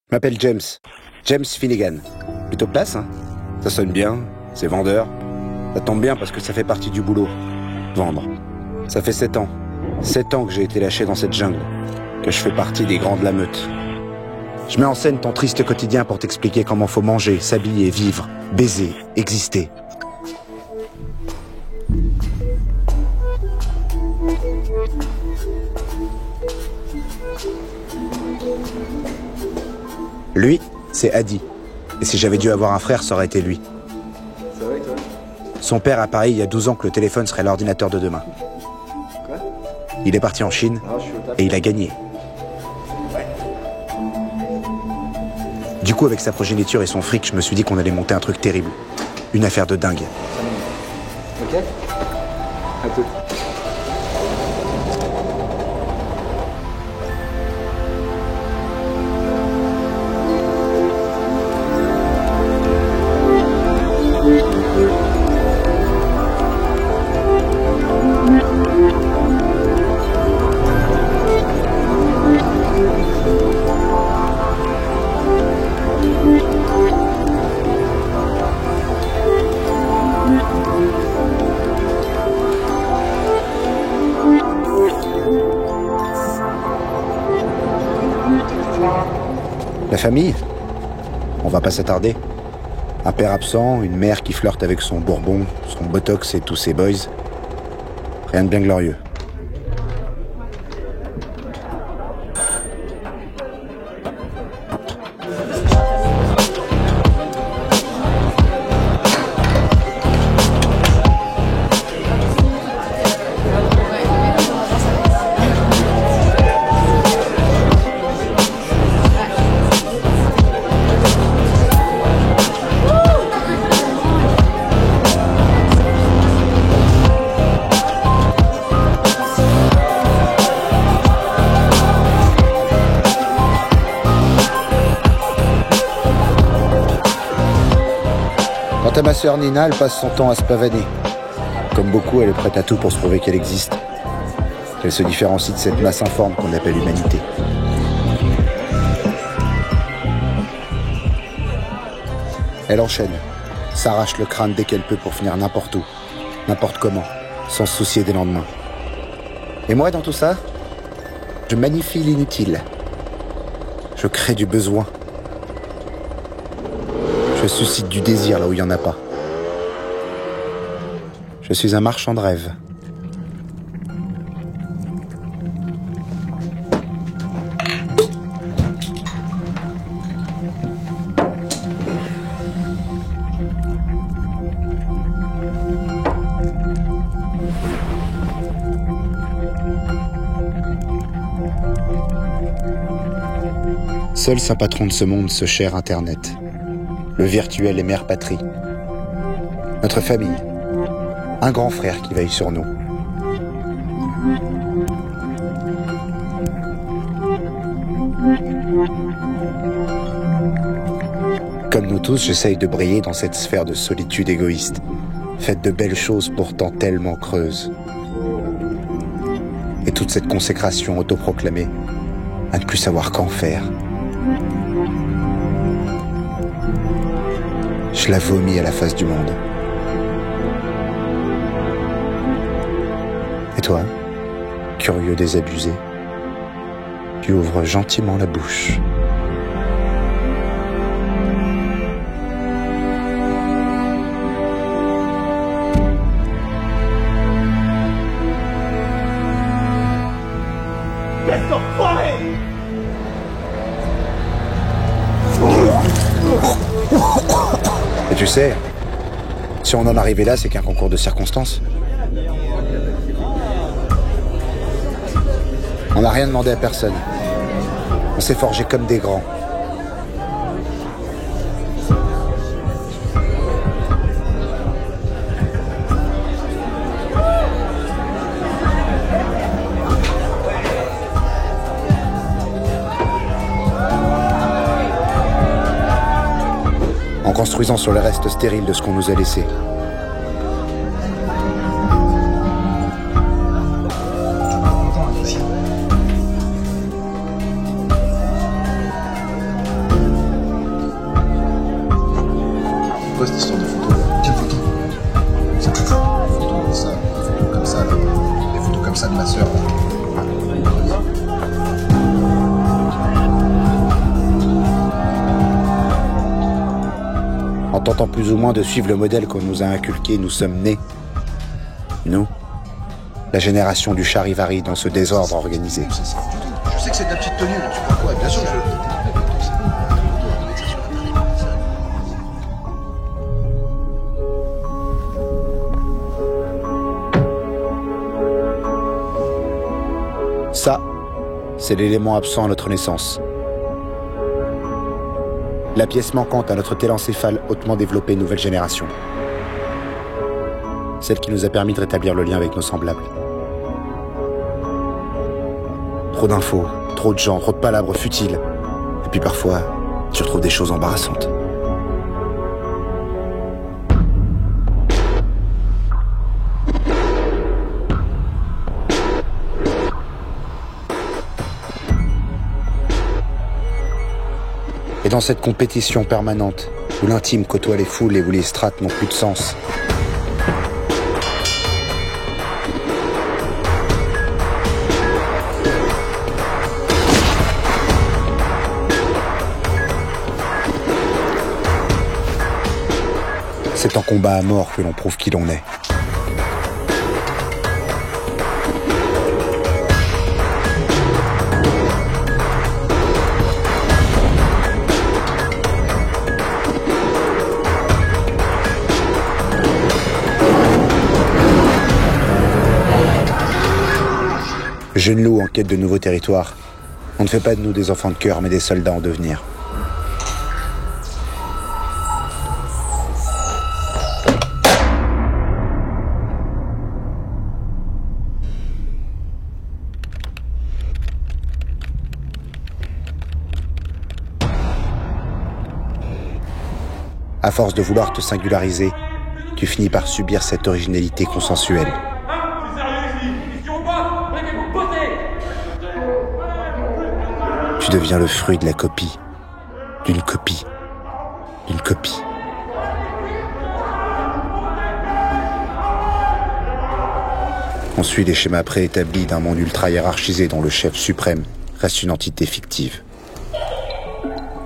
Je m'appelle James. James Finnegan. Plutôt classe, hein? Ça sonne bien, c'est vendeur. Ça tombe bien parce que ça fait partie du boulot. Vendre. Ça fait 7 ans. 7 ans que j'ai été lâché dans cette jungle. Que je fais partie des grands de la meute. Je mets en scène ton triste quotidien pour t'expliquer comment faut manger, s'habiller, vivre, baiser, exister. Lui, c'est Adi. Et si j'avais dû avoir un frère, ça aurait été lui. C'est vrai, toi? Son père a parié il y a 12 ans que le téléphone serait l'ordinateur de demain. Quoi? Il est parti en Chine Ah, je suis au taf. et il a gagné. Du coup, avec sa progéniture et son fric, je me suis dit qu'on allait monter un truc terrible. Une affaire de dingue. Ok? À tout. La famille? On va pas s'attarder. Un père absent, une mère qui flirte avec son bourbon, son botox et tous ses boys. Rien de bien glorieux. Quant à ma sœur Nina, elle passe son temps à se pavaner. Comme beaucoup, elle est prête à tout pour se prouver qu'elle existe. Qu'elle se différencie de cette masse informe qu'on appelle l'humanité. Elle enchaîne, s'arrache le crâne dès qu'elle peut pour finir n'importe où, n'importe comment, sans se soucier des lendemains. Et moi, dans tout ça, je magnifie l'inutile. Je crée du besoin. Je suscite du désir là où il n'y en a pas. Je suis un marchand de rêves. Seul saint patron de ce monde, ce cher Internet. Le virtuel est mère patrie. Notre famille. Un grand frère qui veille sur nous. Comme nous tous, j'essaye de briller dans cette sphère de solitude égoïste, faite de belles choses pourtant tellement creuses. Et toute cette consécration autoproclamée, à ne plus savoir qu'en faire. Je la vomis à la face du monde. Et toi, curieux désabusé, tu ouvres gentiment la bouche. Et tu sais, si on en arrivait là, c'est qu'un concours de circonstances. On n'a rien demandé à personne. On s'est forgé comme des grands. En construisant sur les restes stériles de ce qu'on nous a laissé. quoi cette histoire de photo là? Quelle photo? C'est tout ça. Photo, ça, photo comme ça, là. Des photos comme ça de ma soeur. En tentant plus ou moins de suivre le modèle qu'on nous a inculqué, nous sommes nés. Nous, la génération du charivari dans ce désordre organisé. C'est ça, du tout. Je sais que c'est de la petite tenue, tu crois quoi? Bien sûr que je vais. Ça, c'est l'élément absent à notre naissance. La pièce manquante à notre télencéphale hautement développé nouvelle génération. Celle qui nous a permis de rétablir le lien avec nos semblables. Trop d'infos, trop de gens, trop de palabres futiles. Et puis parfois, tu retrouves des choses embarrassantes. Et dans cette compétition permanente, où l'intime côtoie les foules et où les strates n'ont plus de sens, c'est en combat à mort que l'on prouve qui l'on est. Jeunes loups en quête de nouveaux territoires, on ne fait pas de nous des enfants de cœur, mais des soldats en devenir. À force de vouloir te singulariser, tu finis par subir cette originalité consensuelle. Tu deviens le fruit de la copie, d'une copie, d'une copie. On suit les schémas préétablis d'un monde ultra hiérarchisé dont le chef suprême reste une entité fictive.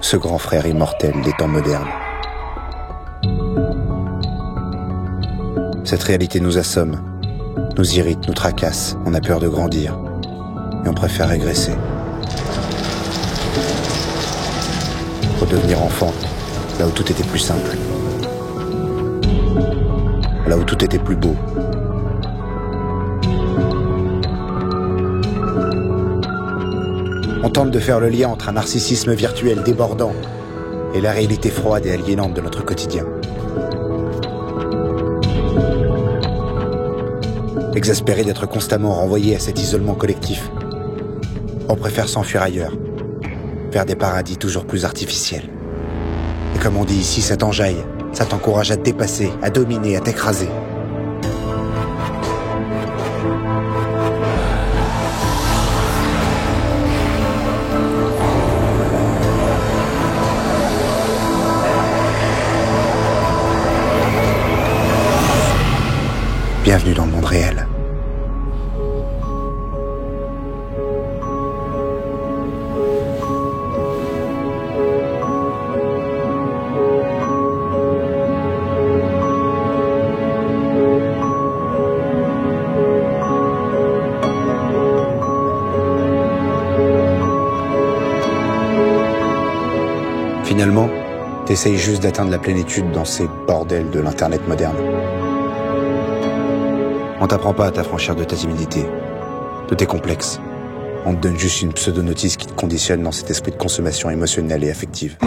Ce grand frère immortel des temps modernes. Cette réalité nous assomme, nous irrite, nous tracasse, on a peur de grandir et on préfère régresser. Redevenir enfant, là où tout était plus simple, là où tout était plus beau. On tente de faire le lien entre un narcissisme virtuel débordant et la réalité froide et aliénante de notre quotidien. Exaspéré d'être constamment renvoyé à cet isolement collectif, on préfère s'enfuir ailleurs, vers des paradis toujours plus artificiels. Et comme on dit ici, ça t'enjaille, ça t'encourage à te dépasser, à dominer, à t'écraser. Bienvenue dans le monde réel. Finalement, t'essayes juste d'atteindre la plénitude dans ces bordels de l'internet moderne. On t'apprend pas à t'affranchir de ta timidité, de tes complexes. On te donne juste une pseudo-notice qui te conditionne dans cet esprit de consommation émotionnelle et affective.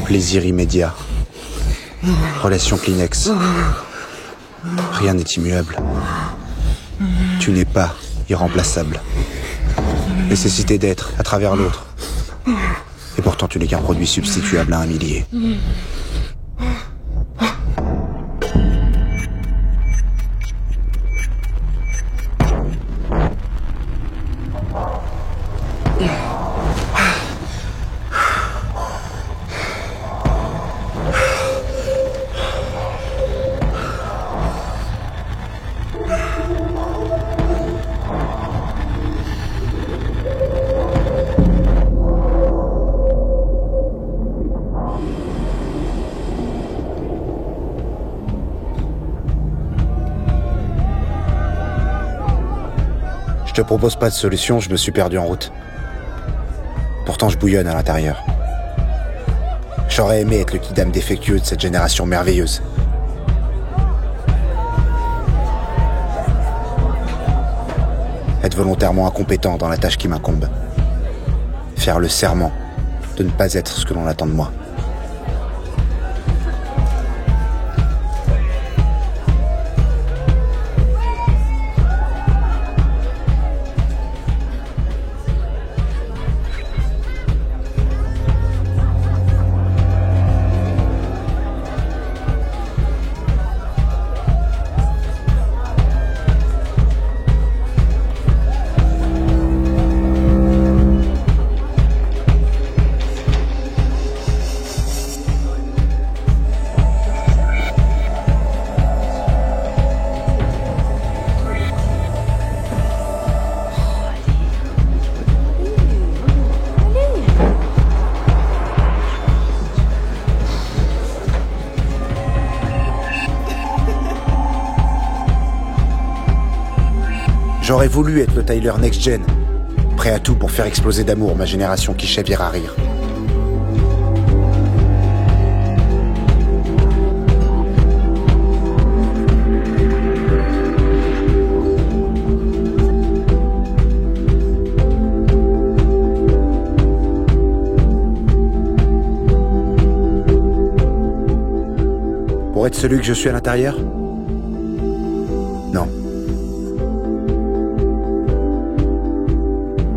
Plaisir immédiat. Relation Kleenex. Rien n'est immuable. Tu n'es pas irremplaçable. Nécessité d'être à travers l'autre. Et pourtant, tu n'es qu'un produit substituable à un millier. te propose pas de solution, je me suis perdu en route. Pourtant, je bouillonne à l'intérieur. J'aurais aimé être le kidam défectueux de cette génération merveilleuse. Être volontairement incompétent dans la tâche qui m'incombe. Faire le serment de ne pas être ce que l'on attend de moi. J'aurais voulu être le Tyler Next Gen, prêt à tout pour faire exploser d'amour ma génération qui chavire à rire. Pour être celui que je suis à l'intérieur? Non.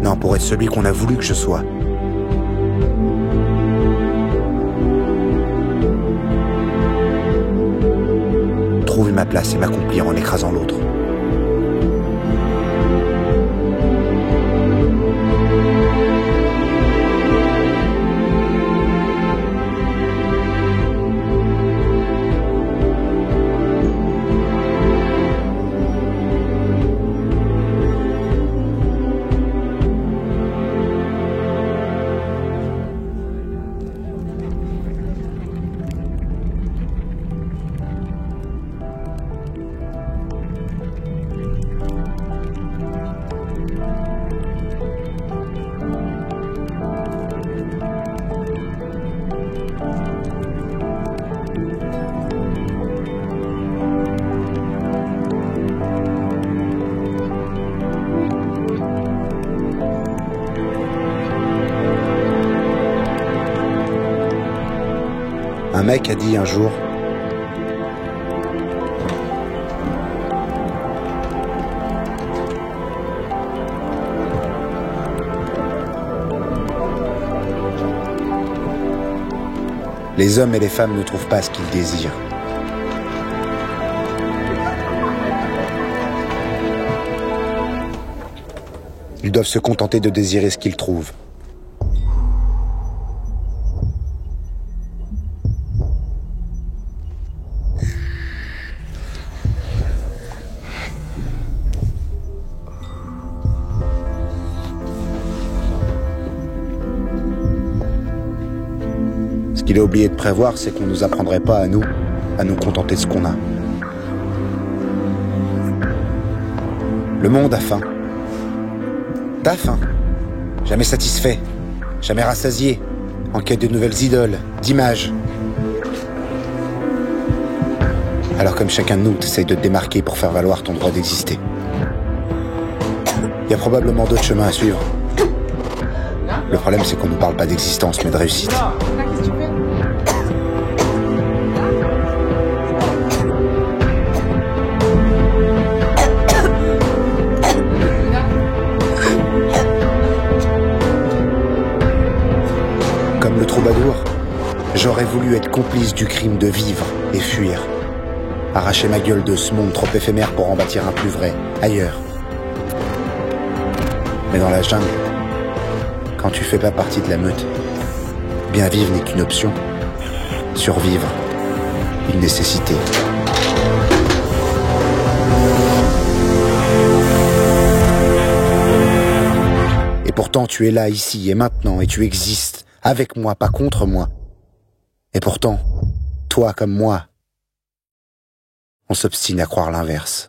Non, pour être celui qu'on a voulu que je sois. Trouver ma place et m'accomplir en écrasant l'autre. Un mec a dit un jour: les hommes et les femmes ne trouvent pas ce qu'ils désirent. Ils doivent se contenter de désirer ce qu'ils trouvent. Ce qu'il a oublié de prévoir, c'est qu'on ne nous apprendrait pas à nous contenter de ce qu'on a. Le monde a faim. T'as faim. Jamais satisfait, jamais rassasié, en quête de nouvelles idoles, d'images. Alors comme chacun de nous, t'essayes de te démarquer pour faire valoir ton droit d'exister. Il y a probablement d'autres chemins à suivre. Le problème, c'est qu'on ne parle pas d'existence, mais de réussite. Comme le troubadour, j'aurais voulu être complice du crime de vivre et fuir. Arracher ma gueule de ce monde trop éphémère pour en bâtir un plus vrai, ailleurs. Mais dans la jungle, quand tu fais pas partie de la meute, bien vivre n'est qu'une option. Survivre, une nécessité. Et pourtant tu es là, ici et maintenant, et tu existes, avec moi, pas contre moi. Et pourtant, toi comme moi, on s'obstine à croire l'inverse.